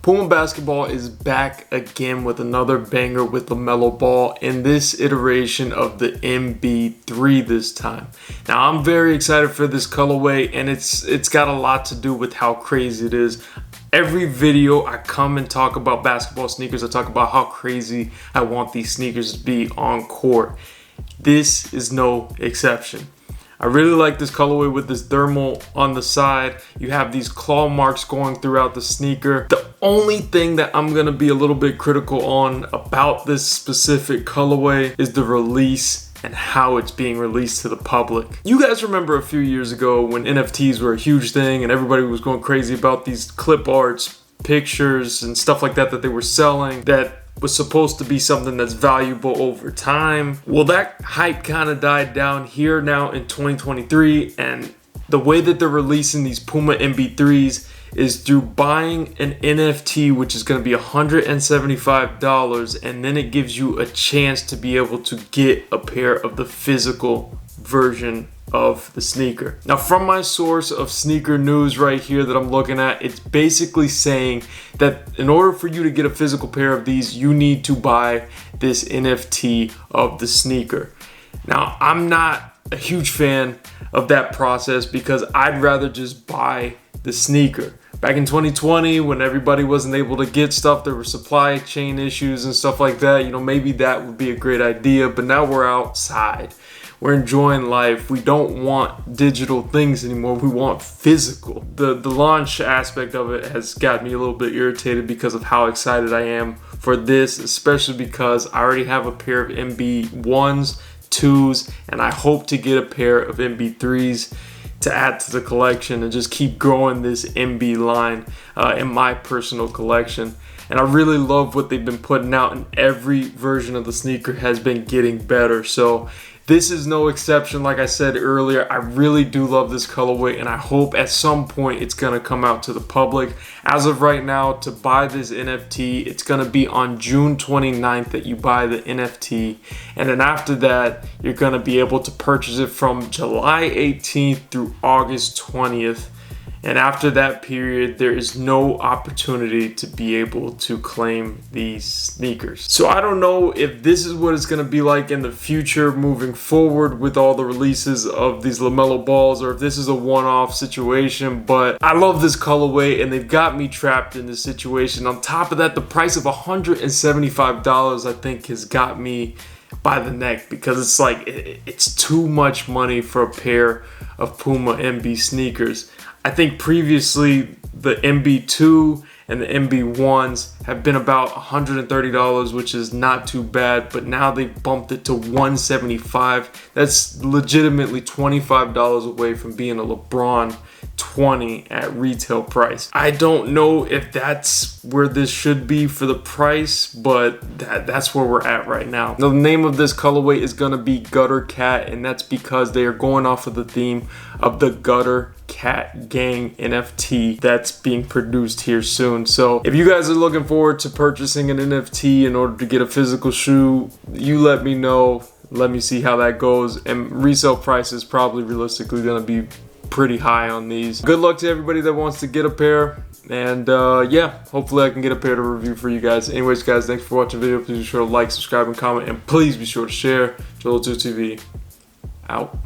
Puma Basketball is back again with another banger with LaMelo Ball in this iteration of the Mb.03 this time. Now I'm very excited for this colorway, and it's got a lot to do with how crazy it is. Every video I come and talk about basketball sneakers, I talk about how crazy I want these sneakers to be on court. This is no exception. I really like this colorway with this thermal on the side. You have these claw marks going throughout the sneaker. The only thing that I'm gonna be a little bit critical on about this specific colorway is the release and how it's being released to the public. You guys remember a few years ago when NFTs were a huge thing and everybody was going crazy about these clip arts, pictures, and stuff like that they were selling that was supposed to be something that's valuable over time. Well, that hype kind of died down here now in 2023, and the way that they're releasing these Puma Mb.03s is through buying an NFT, which is going to be $175, and then it gives you a chance to be able to get a pair of the physical version of the sneaker. Now, from my source of sneaker news right here that I'm looking at, it's basically saying that in order for you to get a physical pair of these, you need to buy this NFT of the sneaker. Now, I'm not a huge fan of that process because I'd rather just buy the sneaker. Back in 2020, when everybody wasn't able to get stuff, there were supply chain issues and stuff like that. You know, maybe that would be a great idea, but now we're outside. We're enjoying life. We don't want digital things anymore. We want physical. The launch aspect of it has got me a little bit irritated because of how excited I am for this, especially because I already have a pair of MB1s, 2s, and I hope to get a pair of MB3s to add to the collection and just keep growing this MB line in my personal collection. And I really love what they've been putting out, and every version of the sneaker has been getting better. So this is no exception. Like I said earlier, I really do love this colorway, and I hope at some point it's gonna come out to the public. As of right now, to buy this NFT, it's gonna be on June 29th that you buy the NFT. And then after that, you're gonna be able to purchase it from July 18th through August 20th. And after that period, there is no opportunity to be able to claim these sneakers. So I don't know if this is what it's going to be like in the future moving forward with all the releases of these LaMelo Balls, or if this is a one-off situation, but I love this colorway and they've got me trapped in this situation. On top of that, the price of $175 I think has got me by the neck, because it's like it's too much money for a pair of Puma MB sneakers. I think previously the MB2 and the MB1s have been about $130, which is not too bad, but now they've bumped it to $175. That's legitimately $25 away from being a LeBron 20 at retail price. I don't know if that's where this should be for the price, but that's where we're at right now. Now, the name of this colorway is gonna be Gutter Cat, and that's because they are going off of the theme of the Gutter Cat Gang NFT that's being produced here soon. So if you guys are looking forward to purchasing an NFT in order to get a physical shoe, you let me know. Let me see how that goes. And resale price is probably realistically gonna be pretty high on these. Good luck to everybody that wants to get a pair, and yeah, hopefully I can get a pair to review for you guys. Anyways, guys, thanks for watching the video. Please be sure to like, subscribe, and comment, and please be sure to share. Charlotte 2 TV out.